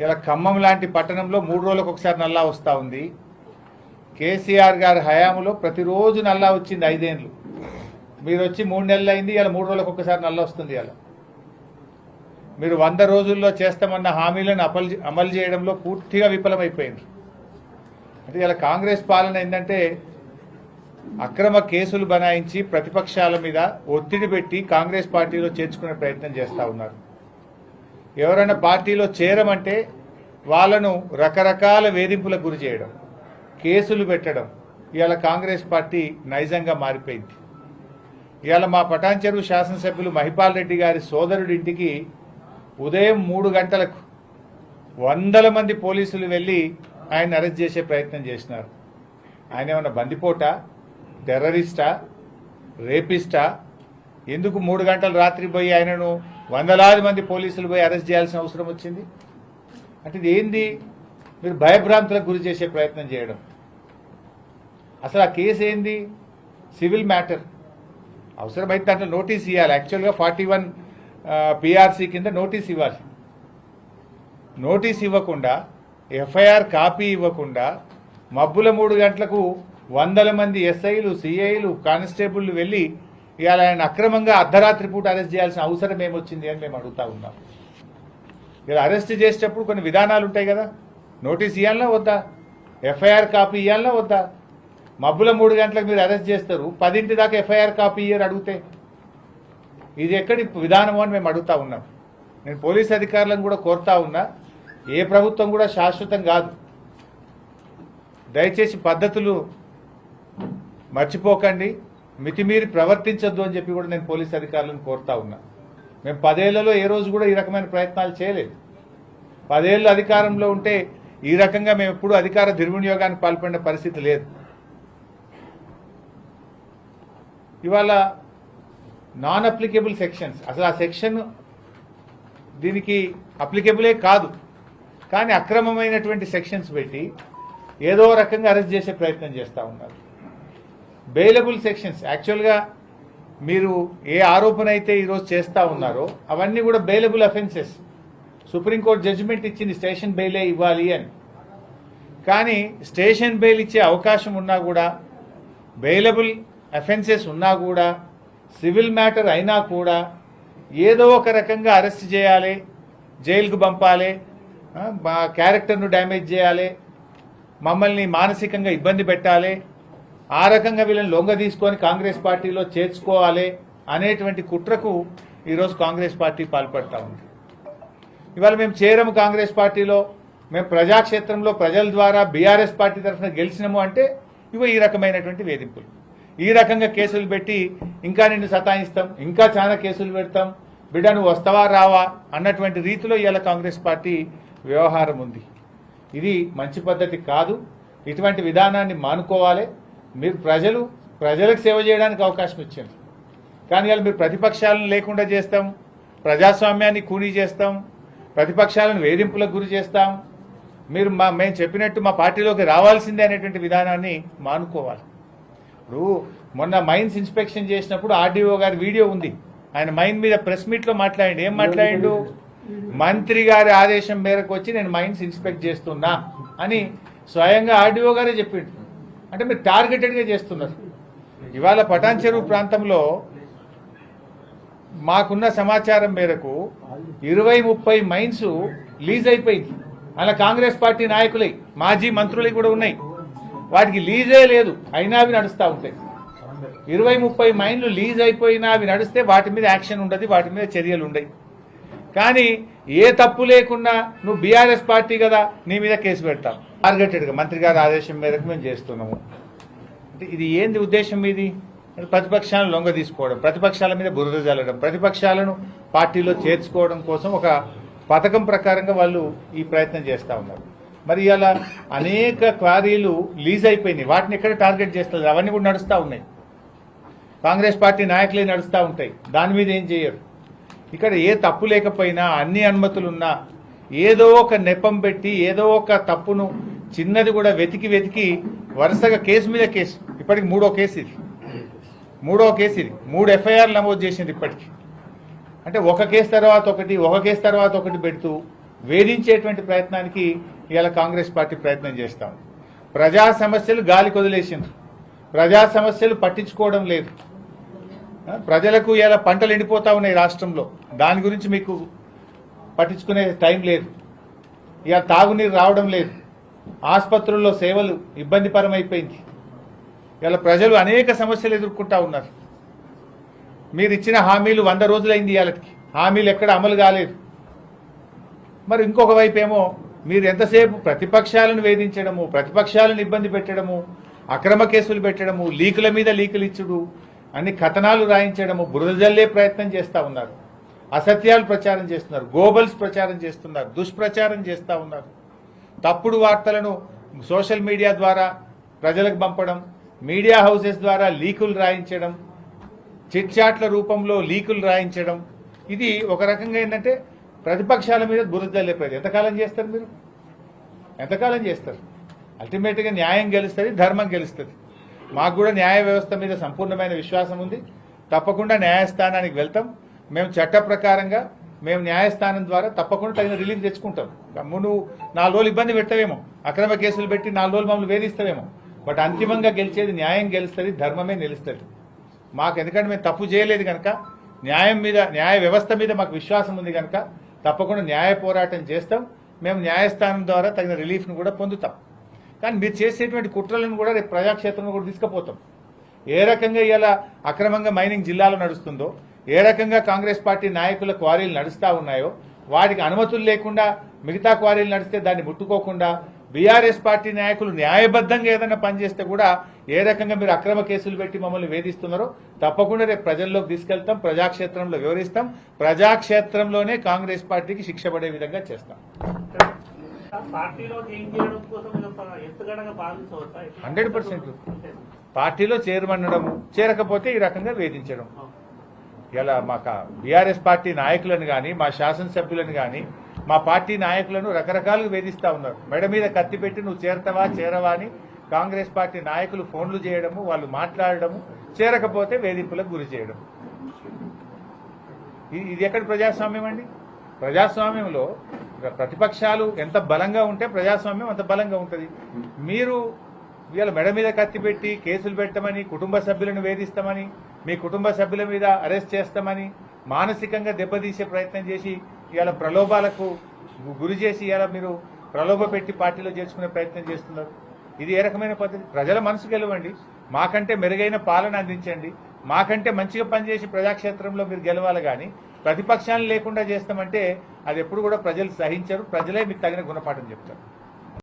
ఇలా ఖమ్మం లాంటి పట్టణంలో 3 రోజులకు ఒకసారి నల్లా వస్తూ ఉంది. కేసీఆర్ గారి హయాంలో ప్రతిరోజు నల్లా వచ్చింది 5 ఏళ్ళు. మీరు వచ్చి 3 నెలలు అయింది, ఇలా 3 రోజులకు ఒకసారి నల్లా వస్తుంది. ఇలా మీరు 100 రోజుల్లో చేస్తామన్న హామీలను అమలు చేయడంలో పూర్తిగా విఫలమైపోయింది. అంటే ఇలా కాంగ్రెస్ పాలన ఏంటంటే అక్రమ కేసులు బనాయించి ప్రతిపక్షాల మీద ఒత్తిడి పెట్టి కాంగ్రెస్ పార్టీలో చేర్చుకునే ప్రయత్నం చేస్తూ ఉన్నారు. ఎవరైనా పార్టీలో చేరమంటే వాళ్ళను రకరకాల వేధింపులకు గురి చేయడం, కేసులు పెట్టడం ఇవాళ కాంగ్రెస్ పార్టీ నైజంగా మారిపోయింది. ఇవాళ మా పటాన్చెరు శాసనసభ్యులు మహిపాల్ రెడ్డి గారి సోదరుడి ఇంటికి ఉదయం 3 గంటలకు 100 మంది పోలీసులు వెళ్ళి ఆయన అరెస్ట్ చేసే ప్రయత్నం చేసినారు. ఆయన ఏమన్నా బందిపోటా, టెర్రరిస్టా, రేపిస్టా? ఎందుకు 3 గంటలు రాత్రి పోయి ఆయనను వందలాది మంది పోలీసులు పోయి అరెస్ట్ చేయాల్సిన అవసరం వచ్చింది? అంటే ఇది ఏంది? మీరు భయభ్రాంతులకు గురి చేసే ప్రయత్నం చేయడం. అసలు ఆ కేసు ఏంది? Civil matter. అవసరమైతే దాంట్లో నోటీస్ ఇవ్వాలి. యాక్చువల్గా 41 PRC కింద నోటీస్ ఇవ్వాలి. నోటీస్ ఇవ్వకుండా, ఎఫ్ఐఆర్ కాపీ ఇవ్వకుండా మబ్బుల 3 గంటలకు 100 మంది ఎస్ఐలు, సిఐలు, కానిస్టేబుల్ వెళ్ళి ఇవాళ ఆయన అక్రమంగా అర్ధరాత్రి పూట అరెస్ట్ చేయాల్సిన అవసరం ఏమొచ్చింది అని మేము అడుగుతా ఉన్నాం. ఇలా అరెస్ట్ చేసేటప్పుడు కొన్ని విధానాలు ఉంటాయి కదా. నోటీస్ ఇవ్వాలన్నా వద్దా? ఎఫ్ఐఆర్ కాపీ ఇవ్వాలన్నా వద్దా? మబ్బుల 3 గంటలకు మీరు అరెస్ట్ చేస్తారు, 10 దాకా ఎఫ్ఐఆర్ కాపీ ఇయ్యరు అడిగితే. ఇది ఎక్కడి విధానమో అని మేము అడుగుతా ఉన్నాం. నేను పోలీస్ అధికారులను కూడా కోరుతా ఉన్నా, ఏ ప్రభుత్వం కూడా శాశ్వతం కాదు. దయచేసి పద్ధతులు మర్చిపోకండి, మితిమీరి ప్రవర్తించొద్దు అని చెప్పి కూడా నేను పోలీస్ అధికారులను కోరుతా ఉన్నా. మేము 10 ఏళ్లలో ఏ రోజు కూడా ఈ రకమైన ప్రయత్నాలు చేయలేదు. 10 ఏళ్ళు అధికారంలో ఉంటే ఈ రకంగా మేము ఎప్పుడూ అధికార దుర్వినియోగానికి పాల్పడిన పరిస్థితి లేదు. ఇవాళ నాన్ అప్లికేబుల్ సెక్షన్స్, అసలు ఆ సెక్షన్ దీనికి అప్లికేబులే కాదు, కానీ అక్రమమైనటువంటి సెక్షన్స్ పెట్టి ఏదో రకంగా అరెస్ట్ చేసే ప్రయత్నం చేస్తూ ఉన్నారు. బెయిలబుల్ సెక్షన్స్, యాక్చువల్గా మీరు ఏ ఆరోపణ అయితే ఈరోజు చేస్తూ ఉన్నారో అవన్నీ కూడా బెయిలబుల్ అఫెన్సెస్. సుప్రీంకోర్టు జడ్జిమెంట్ ఇచ్చింది స్టేషన్ బెయిలే ఇవ్వాలి అని. కానీ స్టేషన్ బెయిల్ ఇచ్చే అవకాశం ఉన్నా కూడా, బెయిలబుల్ అఫెన్సెస్ ఉన్నా కూడా, సివిల్ మ్యాటర్ అయినా కూడా ఏదో ఒక రకంగా అరెస్ట్ చేయాలి, జైలుకు పంపాలి, మా క్యారెక్టర్ను డ్యామేజ్ చేయాలి, మమ్మల్ని మానసికంగా ఇబ్బంది పెట్టాలి, ఆ రకంగా వీళ్ళని లొంగ తీసుకొని కాంగ్రెస్ పార్టీలో చేర్చుకోవాలి అనేటువంటి కుట్రకు ఈరోజు కాంగ్రెస్ పార్టీ పాల్పడతా ఉంది. ఇవాళ మేము చేరము కాంగ్రెస్ పార్టీలో, మేము ప్రజాక్షేత్రంలో ప్రజల ద్వారా బీఆర్ఎస్ పార్టీ తరఫున గెలిచినాము అంటే ఇవో ఈ రకమైనటువంటి వేధింపులు. ఈ రకంగా కేసులు పెట్టి ఇంకా నిన్ను సతాయిస్తాం, ఇంకా చాలా కేసులు పెడతాం, బిడ్డ నువ్వు వస్తావా రావా అన్నటువంటి రీతిలో ఇవాళ కాంగ్రెస్ పార్టీ వ్యవహారం ఉంది. ఇది మంచి పద్ధతి కాదు. ఇటువంటి విధానాన్ని మానుకోవాలి. మీరు ప్రజలకు సేవ చేయడానికి అవకాశం ఇచ్చింది, కానీ ఇవాళ మీరు ప్రతిపక్షాలను లేకుండా చేస్తాం, ప్రజాస్వామ్యాన్ని కూనీ చేస్తాం, ప్రతిపక్షాలను వేధింపులకు గురి చేస్తాం, మీరు మేము చెప్పినట్టు మా పార్టీలోకి రావాల్సిందే అనేటువంటి విధానాన్ని మానుకోవాలి. ఇప్పుడు మొన్న మైన్స్ ఇన్స్పెక్షన్ చేసినప్పుడు ఆర్డీఓ గారి వీడియో ఉంది. ఆయన మైన్ మీద ప్రెస్ మీట్లో మాట్లాడిండు. ఏం మాట్లాడిండు? మంత్రి గారి ఆదేశం మేరకు వచ్చి నేను మైన్స్ ఇన్స్పెక్ట్ చేస్తున్నా అని స్వయంగా ఆర్డీఓ గారే చెప్పిండు. అంటే మీరు టార్గెటెడ్గా చేస్తున్నారు. ఇవాళ పటాన్చెరు ప్రాంతంలో మాకున్న సమాచారం మేరకు 20-30 మైన్స్ లీజ్ అయిపోయింది. అలా కాంగ్రెస్ పార్టీ నాయకులై, మాజీ మంత్రులై కూడా ఉన్నాయి. వాటికి లీజే లేదు, అయినా అవి నడుస్తూ ఉంటాయి. 20-30 మైన్లు లీజ్ అయిపోయినా అవి నడిస్తే వాటి మీద యాక్షన్ ఉండదు, వాటి మీద చర్యలు ఉండవు. కానీ ఏ తప్పు లేకుండా నువ్వు బీఆర్ఎస్ పార్టీ కదా, నీ మీద కేసు పెడతాం. టార్గెటెడ్గా మంత్రి గారి ఆదేశం మేరకు మేము చేస్తున్నాము. అంటే ఇది ఏంది ఉద్దేశం? ఇది ప్రతిపక్షాలను లొంగ తీసుకోవడం, ప్రతిపక్షాల మీద బురద జల్లడం, ప్రతిపక్షాలను పార్టీలో చేర్చుకోవడం కోసం ఒక పథకం ప్రకారంగా వాళ్ళు ఈ ప్రయత్నం చేస్తూ ఉన్నారు. మరి ఇలా అనేక క్వారీలు లీజ్ అయిపోయినాయి, వాటిని ఎక్కడ టార్గెట్ చేస్తారు? అవన్నీ కూడా నడుస్తూ ఉన్నాయి, కాంగ్రెస్ పార్టీ నాయకులే నడుస్తూ ఉంటాయి. దాని మీద ఏం చేయరు. ఇక్కడ ఏ తప్పు లేకపోయినా, అన్ని అనుమతులున్నా ఏదో ఒక నెపం పెట్టి ఏదో ఒక తప్పును చిన్నది కూడా వెతికి వరుసగా కేసు మీద కేసు. ఇప్పటికి 3వ కేసు ఇది. 3 ఎఫ్ఐఆర్లు నమోదు చేసింది ఇప్పటికి. అంటే ఒక కేసు తర్వాత ఒకటి పెడుతూ వేధించేటువంటి ప్రయత్నానికి ఇవాళ కాంగ్రెస్ పార్టీ ప్రయత్నం చేస్తాం. ప్రజా సమస్యలు గాలికి వదిలేసిండ్రు, ప్రజా సమస్యలు పట్టించుకోవడం లేదు. ప్రజలకు ఇలా పంటలు ఎండిపోతా ఉన్నాయి రాష్ట్రంలో, దాని గురించి మీకు పట్టించుకునే టైం లేదు. ఇలా తాగునీరు రావడం లేదు, ఆసుపత్రుల్లో సేవలు ఇబ్బందికరమైపోయింది. ఇలా ప్రజలు అనేక సమస్యలు ఎదుర్కొంటా ఉన్నారు. మీరు ఇచ్చిన హామీలు 100 రోజులైంది, ఇవాళకి హామీలు ఎక్కడ అమలు కాలేదు. మరి ఇంకొక వైపు ఏమో మీరు ఎంతసేపు ప్రతిపక్షాలను వేధించడము, ప్రతిపక్షాలను ఇబ్బంది పెట్టడము, అక్రమ కేసులు పెట్టడము, లీకుల మీద లీకులు ఇచ్చుడు, అన్ని కథనాలు రాయించడము, బురద జల్లే ప్రయత్నం చేస్తూ ఉన్నారు, అసత్యాలు ప్రచారం చేస్తున్నారు, గోబల్స్ ప్రచారం చేస్తున్నారు, దుష్ప్రచారం చేస్తూ ఉన్నారు. తప్పుడు వార్తలను సోషల్ మీడియా ద్వారా ప్రజలకు పంపడం, మీడియా హౌసెస్ ద్వారా లీకులు రాయించడం, చిట్ చాట్ల రూపంలో లీకులు రాయించడం, ఇది ఒక రకంగా ఏంటంటే ప్రతిపక్షాల మీద బురద జల్లే ప్రయత్నం. ఎంతకాలం చేస్తారు మీరు? ఎంతకాలం చేస్తారు? అల్టిమేట్గా న్యాయం గెలుస్తుంది, ధర్మం గెలుస్తుంది. మాకు కూడా న్యాయ వ్యవస్థ మీద సంపూర్ణమైన విశ్వాసం ఉంది. తప్పకుండా న్యాయస్థానానికి వెళ్తాం. మేము చట్ట ప్రకారంగా మేము న్యాయస్థానం ద్వారా తప్పకుండా తగిన రిలీఫ్ తెచ్చుకుంటాం. నువ్వు 4 రోజులు ఇబ్బంది పెట్టవేమో, అక్రమ కేసులు పెట్టి 4 రోజులు మమ్మల్ని వేధిస్తావేమో, బట్ అంతిమంగా గెలిచేది న్యాయం గెలుస్తుంది, ధర్మమే నిలుస్తుంది. మాకు ఎందుకంటే మేము తప్పు చేయలేదు కనుక, న్యాయం మీద, న్యాయ వ్యవస్థ మీద మాకు విశ్వాసం ఉంది కనుక తప్పకుండా న్యాయ పోరాటం చేస్తాం. మేము న్యాయస్థానం ద్వారా తగిన రిలీఫ్ను కూడా పొందుతాం. కానీ మీరు చేసేటువంటి కుట్రలను కూడా రేపు ప్రజాక్షేత్రంలో కూడా తీసుకుపోతాం. ఏ రకంగా ఇలా అక్రమంగా మైనింగ్ జిల్లాలో నడుస్తుందో, ఏ రకంగా కాంగ్రెస్ పార్టీ నాయకుల క్వారీలు నడుస్తూ ఉన్నాయో, వాటికి అనుమతులు లేకుండా మిగతా క్వారీలు నడిస్తే దాన్ని ముట్టుకోకుండా బీఆర్ఎస్ పార్టీ నాయకులు న్యాయబద్ధంగా ఏదైనా పనిచేస్తే కూడా ఏ రకంగా మీరు అక్రమ కేసులు పెట్టి మమ్మల్ని వేధిస్తున్నారో తప్పకుండా రేపు ప్రజల్లోకి తీసుకెళ్తాం, ప్రజాక్షేత్రంలో వివరిస్తాం, ప్రజాక్షేత్రంలోనే కాంగ్రెస్ పార్టీకి శిక్ష పడే విధంగా చేస్తాం. 100% పార్టీలో చేరమనడము, చేరకపోతే ఈ రకంగా వేధించడం. ఇలా మా బీఆర్ఎస్ పార్టీ నాయకులను కానీ, మా శాసనసభ్యులను కానీ, మా పార్టీ నాయకులను రకరకాలుగా వేధిస్తా ఉన్నారు. మెడ మీద కత్తి పెట్టి నువ్వు చేరతావా చేరవా అని కాంగ్రెస్ పార్టీ నాయకులు ఫోన్లు చేయడము, వాళ్ళు మాట్లాడడము, చేరకపోతే వేధింపులకు గురి చేయడం. ఇది ఎక్కడ ప్రజాస్వామ్యం అండి? ప్రజాస్వామ్యంలో ప్రతిపక్షాలు ఎంత బలంగా ఉంటే ప్రజాస్వామ్యం అంత బలంగా ఉంటుంది. మీరు వీళ్ళ మెడ మీద కత్తి పెట్టి కేసులు పెట్టమని, కుటుంబ సభ్యులను వేధిస్తామని, మీ కుటుంబ సభ్యుల మీద అరెస్ట్ చేస్తామని, మానసికంగా దెబ్బతీసే ప్రయత్నం చేసి ఇవాళ ప్రలోభాలకు గురి చేసి ఇవాళ మీరు ప్రలోభ పెట్టి పార్టీలో చేర్చుకునే ప్రయత్నం చేస్తున్నారు. ఇది ఏ రకమైన పద్ధతి? ప్రజల మనసు గెలవండి, మాకంటే మెరుగైన పాలన అందించండి, మాకంటే మంచిగా పనిచేసి ప్రజాక్షేత్రంలో మీరు గెలవాలి. కానీ ప్రతిపక్షాలు లేకుండా చేస్తామంటే అది ఎప్పుడు కూడా ప్రజలు సహించరు, ప్రజలే మీకు తగిన గుణపాఠం చెప్తారు.